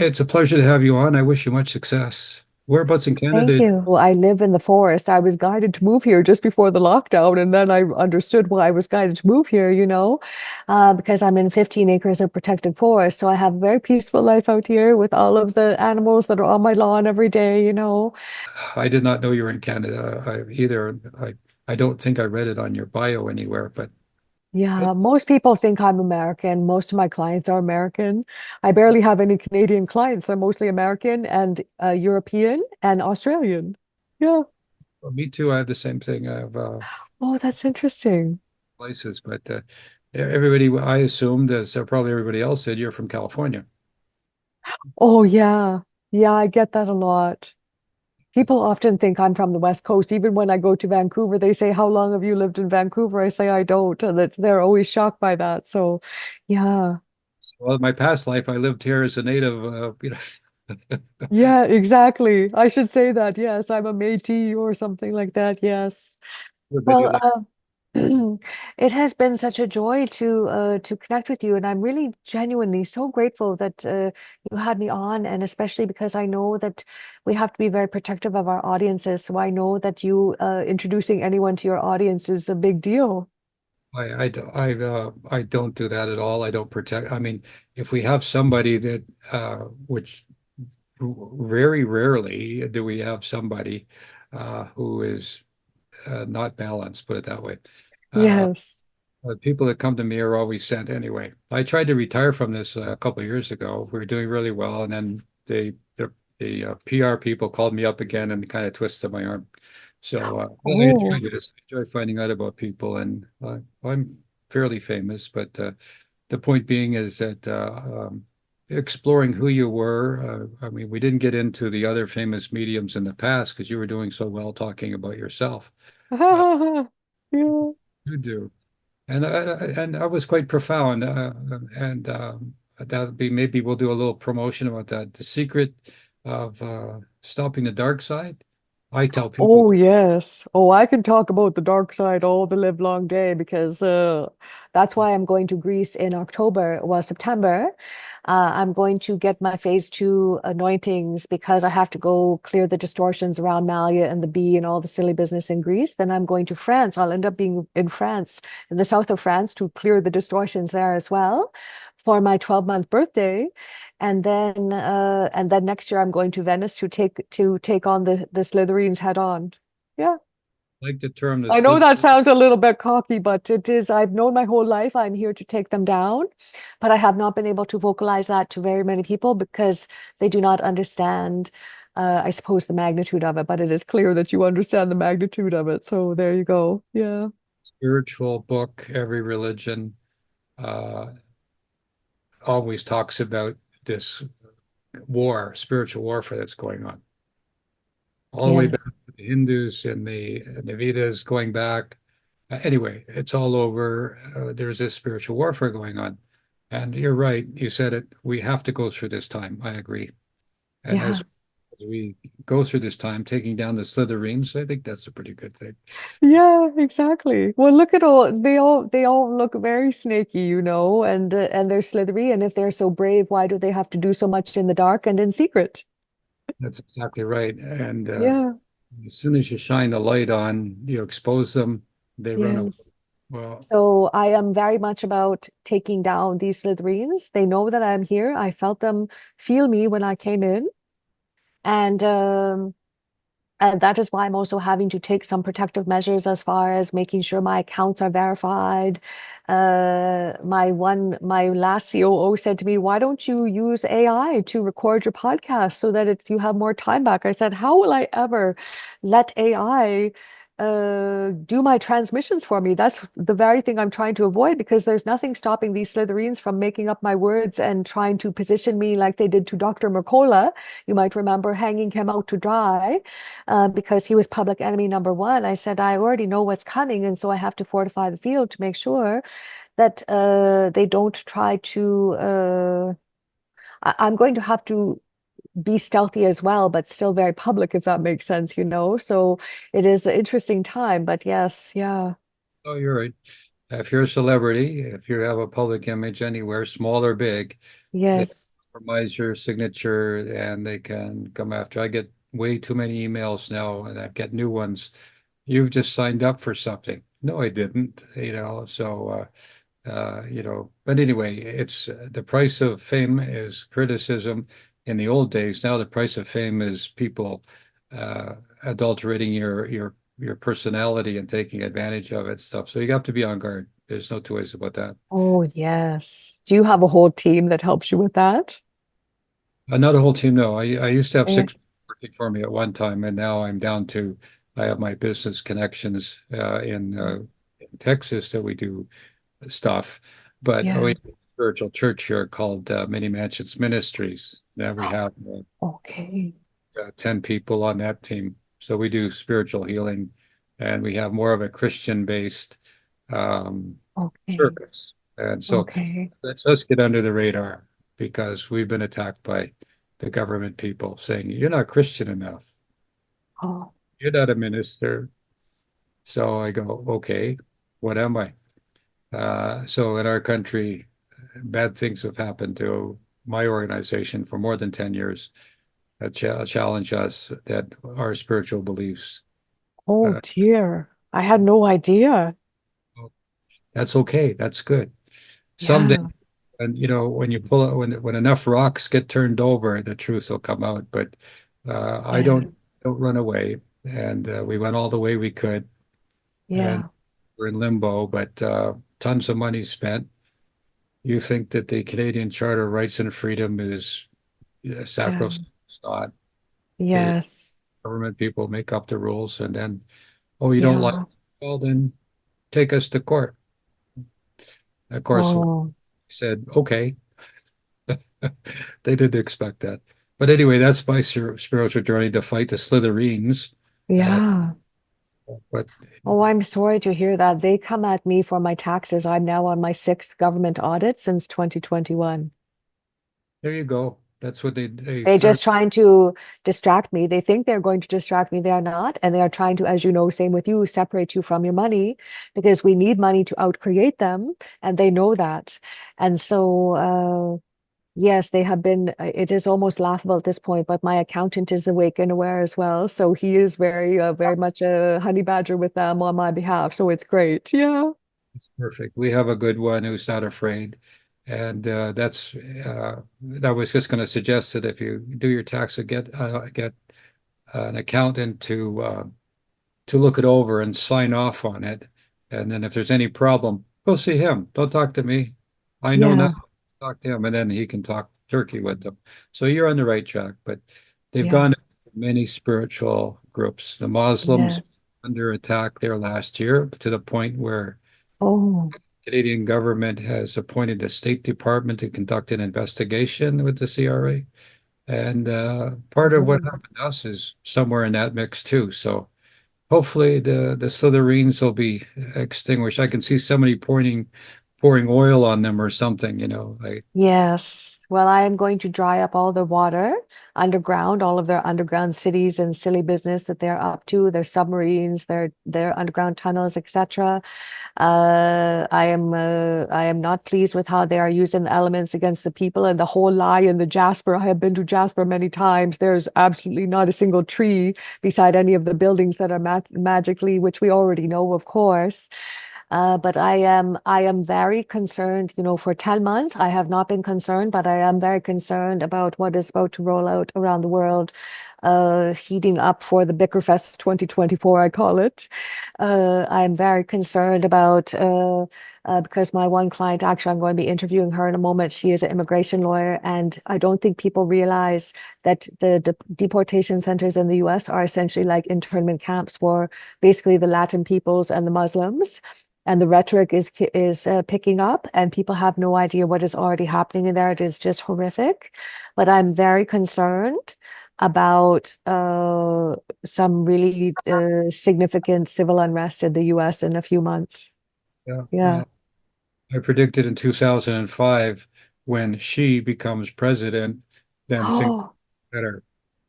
It's a pleasure to have you on. I wish you much success. Whereabouts in Thank Canada? you. Well, I live in the forest. I was guided to move here just before the lockdown, and then I understood why I was guided to move here, because I'm in 15 acres of protected forest. So I have a very peaceful life out here with all of the animals that are on my lawn every day. I did not know you were in Canada either. I don't think I read it on your bio anywhere, but Yeah, most people think I'm American. Most of my clients are American. I barely have any Canadian clients. They're mostly American and European and Australian. Yeah. well, me too. I have the same thing. I have Oh, that's interesting. places, but everybody, I assumed, as probably everybody else did, you're from California. Oh, yeah. Yeah, I get that a lot. People often think I'm from the West Coast. Even when I go to Vancouver, they say, "How long have you lived in Vancouver?" I say, "I don't." And they're always shocked by that. So, yeah. Well, in my past life, I lived here as a native. Yeah, exactly. I should say that. Yes, I'm a Métis or something like that. Yes. everybody Well, like, it has been such a joy to connect with you, and I'm really genuinely so grateful that you had me on, and especially because I know that we have to be very protective of our audiences. So I know that you introducing anyone to your audience is a big deal. I don't do that at all. I don't protect. I mean, if we have somebody that, which very rarely do we have somebody who is not balanced, put it that way. Uh, Yes. People that come to me are always sent anyway. I tried to retire from this a couple of years ago. We were doing really well, and then the PR people called me up again and kind of twisted my arm. So I Oh, enjoy this. I enjoy finding out about people, and I'm fairly famous, but the point being is that exploring who you were. I mean, we didn't get into the other famous mediums in the past because you were doing so well talking about yourself. Uh, yeah. you do, and I was quite profound. And that would be maybe we'll do a little promotion about that. The secret of stopping the dark side. I tell people, Oh, yes. Oh, I can talk about the dark side all the live long day because that's why I'm going to Greece in October, well, September. I'm going to get my phase 2 anointings because I have to go clear the distortions around Malia and the bee and all the silly business in Greece. Then I'm going to France. I'll end up being in France, in the south of France, to clear the distortions there as well for my 12-month birthday. And then next year I'm going to Venice to take on the Slytherins head on. Yeah. like the term the I know slip. that sounds a little bit cocky, but it is. I've known my whole life I'm here to take them down, but I have not been able to vocalize that to very many people because they do not understand, I suppose, the magnitude of it, but it is clear that you understand the magnitude of it. So there you go. Yeah. Spiritual book, every religion uh, always talks about this spiritual warfare that's going on, all the way back Yes. to the Hindus and the Vedas going back. Anyway, it's all over. There's this spiritual warfare going on. And you're right. You said it. We have to go through this time. I agree. And Yeah. as we go through this time, taking down the Slytherins, I think that's a pretty good thing. Yeah, exactly. Well, look at all they all look very snaky, and they're slithery. And if they're so brave, why do they have to do so much in the dark and in secret? That's exactly right. And Yeah. as soon as you shine the light on, you expose them, they run away. Yes. Well, So I am very much about taking down these Slytherins. They know that I'm here. I felt them feel me when I came in. And and that is why I'm also having to take some protective measures as far as making sure my accounts are verified. My last COO said to me, "Why don't you use AI to record your podcast so that you have more time back?" I said, "How will I ever let AI do my transmissions for me? That's the very thing I'm trying to avoid because there's nothing stopping these Slytherins from making up my words and trying to position me like they did to Dr. Mercola. You might remember hanging him out to dry because he was public enemy number one. I said, I already know what's coming. And so I have to fortify the field to make sure that they don't try to. I'm going to have to be stealthy as well, but still very public, if that makes sense. So it is an interesting time. But yes, yeah, oh, you're right. If you're a celebrity, if you have a public image anywhere, small or big, they yes. compromise your signature and they can come after. I get way too many emails now and I get new ones. You've just signed up for something. No, I didn't, but anyway, it's the price of fame is criticism in the old days. Now the price of fame is people uh, adulterating your personality and taking advantage of it stuff. So you have to be on guard. There's no two ways about that. Oh, yes. Do you have a whole team that helps you with that? Not a whole team, no. I used to have Yeah. six working for me at one time, and now I'm down to I have my business connections in Texas that we do stuff. But we Yeah. have a spiritual church here called Many Mansions Ministries. Now we have Okay. 10 people on that team. So we do spiritual healing and we have more of a Christian based um, Okay. service. And so Okay. let's us get under the radar because we've been attacked by the government people saying, you're not Christian enough. Oh, You're not a minister. So I go, okay, what am I? So in our country, bad things have happened to my organization for more than 10 years that challenge us that our spiritual beliefs. oh Uh, dear. I had no idea. that's okay. That's good. Someday, Yeah. and when you pull it, when enough rocks get turned over, the truth will come out. But I Yeah. don't run away, and we went all the way we could, and Yeah. we're in limbo. But tons of money spent. You think that the Canadian Charter of Rights and Freedom is Yeah. sacrosanct? It's not. The Yes. government people make up the rules, and then, oh, you don't like it? Yeah. Well, then take us to court. Of course, we Oh, said, okay. They didn't expect that. But anyway, that's my spiritual journey to fight the Slytherines. Uh, yeah. but Oh, I'm sorry to hear that. They come at me for my taxes. I'm now on my sixth government audit since 2021. there you go. That's what they They're start. just trying to distract me. They think they're going to distract me. They are not. And they are trying to, as you know, same with you, separate you from your money because we need money to outcreate them. And they know that. And so, yes, they have been, it is almost laughable at this point, but my accountant is awake and aware as well. So he is very much a honey badger with them on my behalf. So it's great. Yeah. It's perfect. We have a good one who's not afraid. And that was just going to suggest that if you do your tax, get an accountant to look it over and sign off on it. And then if there's any problem, go see him. Don't talk to me. I know now. Yeah. Talk to him, and then he can talk turkey with them. So you're on the right track. But they've Yeah. gone to many spiritual groups. The Muslims Yeah. under attack there last year to the point where Oh, Canadian government has appointed a State Department to conduct an investigation with the CRA. And part of what oh. happened to us is somewhere in that mix too. So hopefully the Slytherines will be extinguished. I can see somebody pouring oil on them or something, like Yes. Well, I am going to dry up all the water underground, all of their underground cities and silly business that they're up to, their submarines, their underground tunnels, etc. I am not pleased with how they are using the elements against the people and the whole lie in the Jasper. I have been to Jasper many times. There's absolutely not a single tree beside any of the buildings that are magically, which we already know, of course. But I am very concerned, for 10 months, I have not been concerned, but I am very concerned about what is about to roll out around the world, heating up for the Bickerfest 2024, I call it. I'm very concerned about, because my one client, actually, I'm going to be interviewing her in a moment. She is an immigration lawyer, and I don't think people realize that the deportation centers in the US are essentially like internment camps for basically the Latin peoples and the Muslims. And the rhetoric is picking up, and people have no idea what is already happening in there. It is just horrific. But I'm very concerned about some really significant civil unrest in the US in a few months. yeah. Yeah. I predicted in 2005 when she becomes president, then things Oh, better.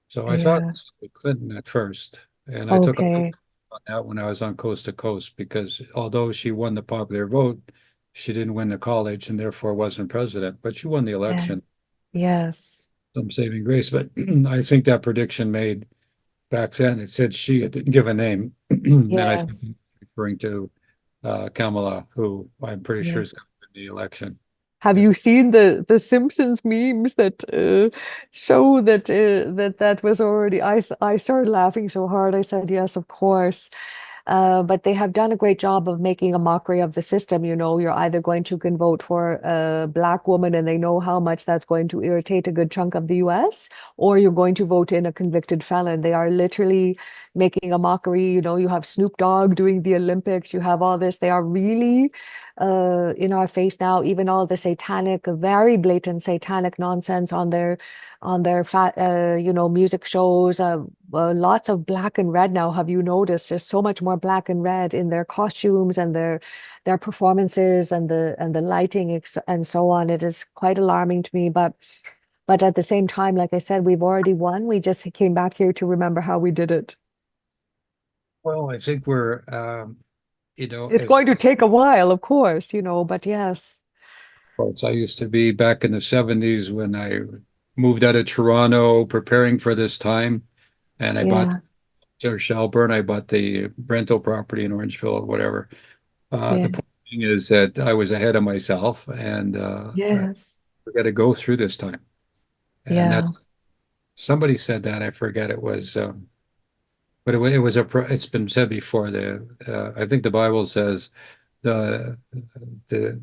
So I thought yeah. Clinton at first, and I took a look Okay. on that when I was on Coast to Coast because although she won the popular vote, she didn't win the college and therefore wasn't president, but she won the Yeah. election. Yes. some saving grace. But I think that prediction made back then, it said she, it didn't give a name. And I think Yes. it's referring to Kamala, who I'm pretty sure Yeah. is going to win the election. Have Yes. you seen the Simpsons memes that show that that was already? I started laughing so hard. I said, yes, of course. But they have done a great job of making a mockery of the system. You know, you're either going to can vote for a black woman, and they know how much that's going to irritate a good chunk of the US, or you're going to vote in a convicted felon. They are literally making a mockery. You know, you have Snoop Dogg doing the Olympics, you have all this. They are really in our face now, even all the satanic, very blatant satanic nonsense on their fat, you know, music shows. Lots of black and red now. Have you noticed? There's so much more black and red in their costumes and their performances and the lighting and so on. It is quite alarming to me, but at the same time, like I said, we've already won. We just came back here to remember how we did it. Well, I think we're, It's as going to take a while, of course, you know, but yes. sports, I used to be back in the 70s when I moved out of Toronto preparing for this time. And I bought Yeah, or Shelburne, I bought the rental property in Orangeville or whatever. The yeah, point being is that I was ahead of myself and yes, we got to go through this time. And that's yeah, somebody said that, I forget it was, but it was it's been said before. I think the Bible says the, the,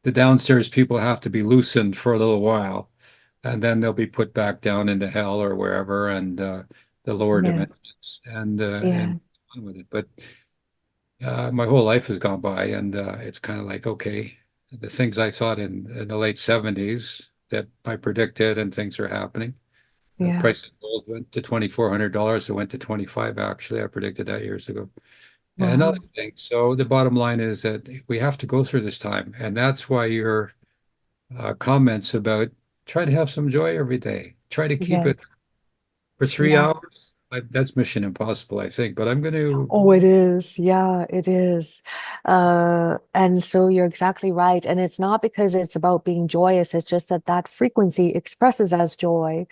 the downstairs people have to be loosened for a little while and then they'll be put back down into hell or wherever and the lower yeah, dimensions and yeah, on with it. But my whole life has gone by, and it's kind of like, okay, the things I thought in the late 70s that I predicted and things are happening. The yeah. price of gold went to $2,400. It went to 25, actually. I predicted that years ago. And other Wow. things. So the bottom line is that we have to go through this time. And that's why your comments about try to have some joy every day, try to keep Yeah, it for three yeah. hours. That's mission impossible, I think. But I'm going Oh, it to, is. Yeah, it is. And so you're exactly right. And it's not because it's about being joyous, it's just that that frequency expresses as joy.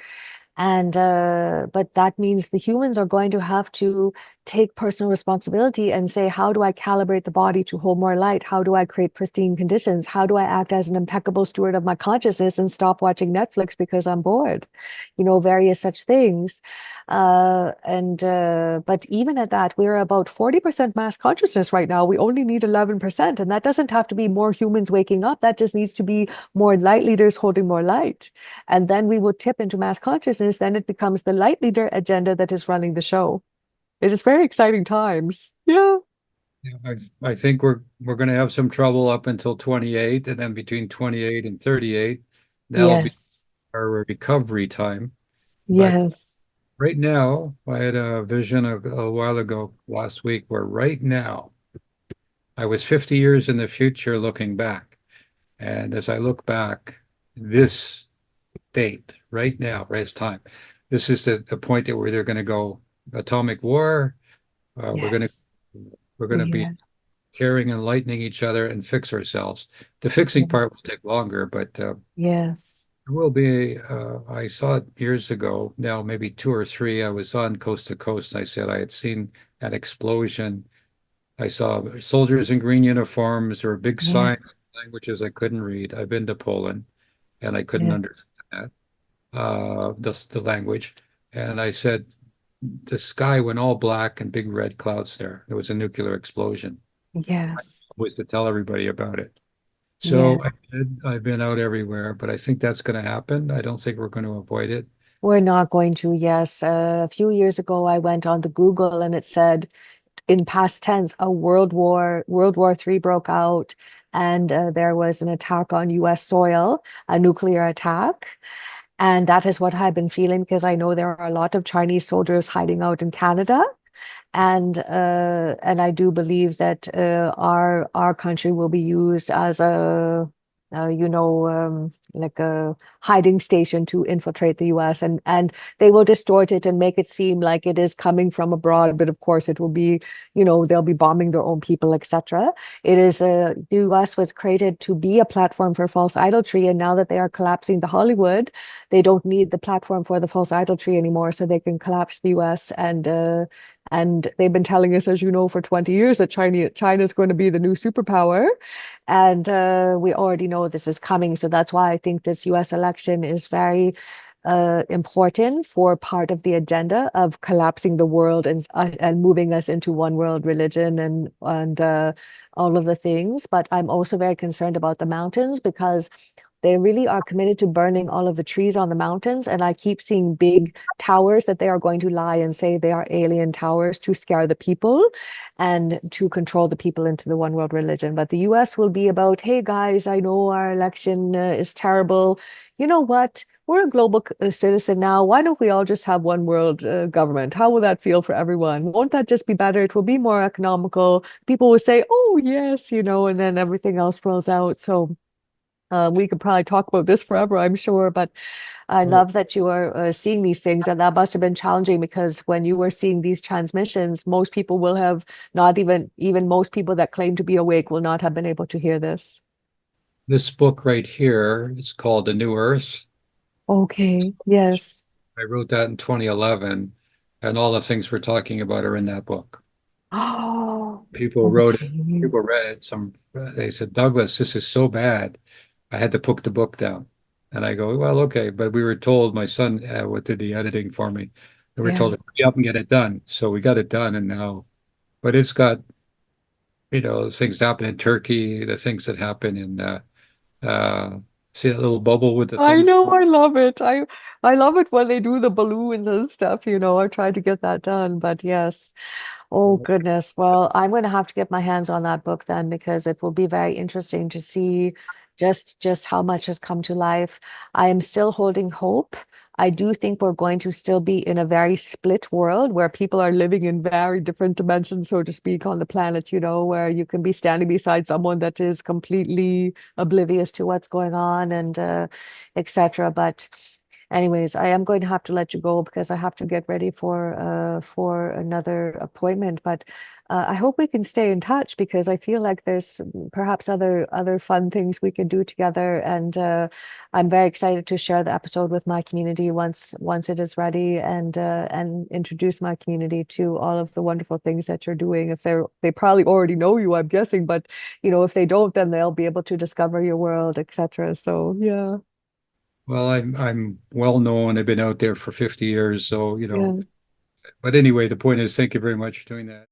And but that means the humans are going to have to take personal responsibility and say, how do I calibrate the body to hold more light? How do I create pristine conditions? How do I act as an impeccable steward of my consciousness and stop watching Netflix because I'm bored? You know, various such things. And but even at that, we're about 40% mass consciousness right now. We only need 11%. And that doesn't have to be more humans waking up. That just needs to be more light leaders holding more light. And then we will tip into mass consciousness. Then it becomes the light leader agenda that is running the show. It is very exciting times. Yeah. I think we're going to have some trouble up until 28, and then between 28 and 38, that'll be Yes. our recovery time. But Yes. right now, I had a vision a while ago last week where right now I was 50 years in the future looking back. And as I look back, this date, right now, right time, this is the point that we're either going to go atomic war, we're going to Yes. we're going to be Yeah. caring and lightening each other and fix ourselves. The fixing Yeah. part will take longer, but Yes. there will be. I saw it years ago, now maybe two or three. I was on coast to coast. And I said I had seen an explosion. I saw soldiers in green uniforms. There were big Yeah. signs, languages I couldn't read. I've been to Poland, and I couldn't Yeah. understand that, the language. And I said the sky went all black and big red clouds there. There was a nuclear explosion. Yes. Was to tell everybody about it. Yeah. So I've been out everywhere, but I think that's going to happen. I don't think we're going to avoid it. We're not going to. Yes. A few years ago, I went on the Google and it said in past tense, World War III broke out, and there was an attack on US soil, a nuclear attack. And that is what I've been feeling because I know there are a lot of Chinese soldiers hiding out in Canada. And I do believe that our country will be used as a like a hiding station to infiltrate the US, and they will distort it and make it seem like it is coming from abroad, but of course it will be, they'll be bombing their own people, etc. The US was created to be a platform for false idolatry, and now that they are collapsing the Hollywood, they don't need the platform for the false idolatry anymore, so they can collapse the US and they've been telling us, as you know, for 20 years that China is going to be the new superpower. And we already know this is coming. So that's why I think this US election is very important for part of the agenda of collapsing the world and moving us into one world religion and all of the things. But I'm also very concerned about the mountains because they really are committed to burning all of the trees on the mountains. And I keep seeing big towers that they are going to lie and say they are alien towers to scare the people and to control the people into the one world religion. But the US will be about, hey guys, I know our election is terrible. You know what? We're a global citizen now. Why don't we all just have one world government? How will that feel for everyone? Won't that just be better? It will be more economical. People will say, oh, yes, and then everything else rolls out. So we could probably talk about this forever, I'm sure, but I Well, love that you are seeing these things, and that must have been challenging because when you were seeing these transmissions, most people will have not even most people that claim to be awake will not have been able to hear this. this book right here is called The New Earth. Okay, yes. I wrote that in 2011, and all the things we're talking about are in that book. Oh, People wrote it, okay. people read it. They said, Douglas, this is so bad. I had to put the book down. And I go, well, okay. But we were told, my son what did the editing for me. We were Yeah. told to hurry up and get it done. So we got it done. And now, but it's got, things that happen in Turkey, the things that happen in, uh, see that little bubble with the I thumbs? know, I love it. I love it when they do the balloons and stuff, I tried to get that done, but yes. Oh goodness. Well, I'm going to have to get my hands on that book then because it will be very interesting to see just how much has come to life. I am still holding hope. I do think we're going to still be in a very split world where people are living in very different dimensions, so to speak, on the planet, where you can be standing beside someone that is completely oblivious to what's going on and etc. But anyways, I am going to have to let you go because I have to get ready for another appointment. But I hope we can stay in touch because I feel like there's perhaps other fun things we can do together. And I'm very excited to share the episode with my community once it is ready and introduce my community to all of the wonderful things that you're doing. If they probably already know you, I'm guessing, but if they don't, then they'll be able to discover your world, etc. So yeah. Well, I'm well known. I've been out there for 50 years. So, Yeah. but anyway, the point is, thank you very much for doing that.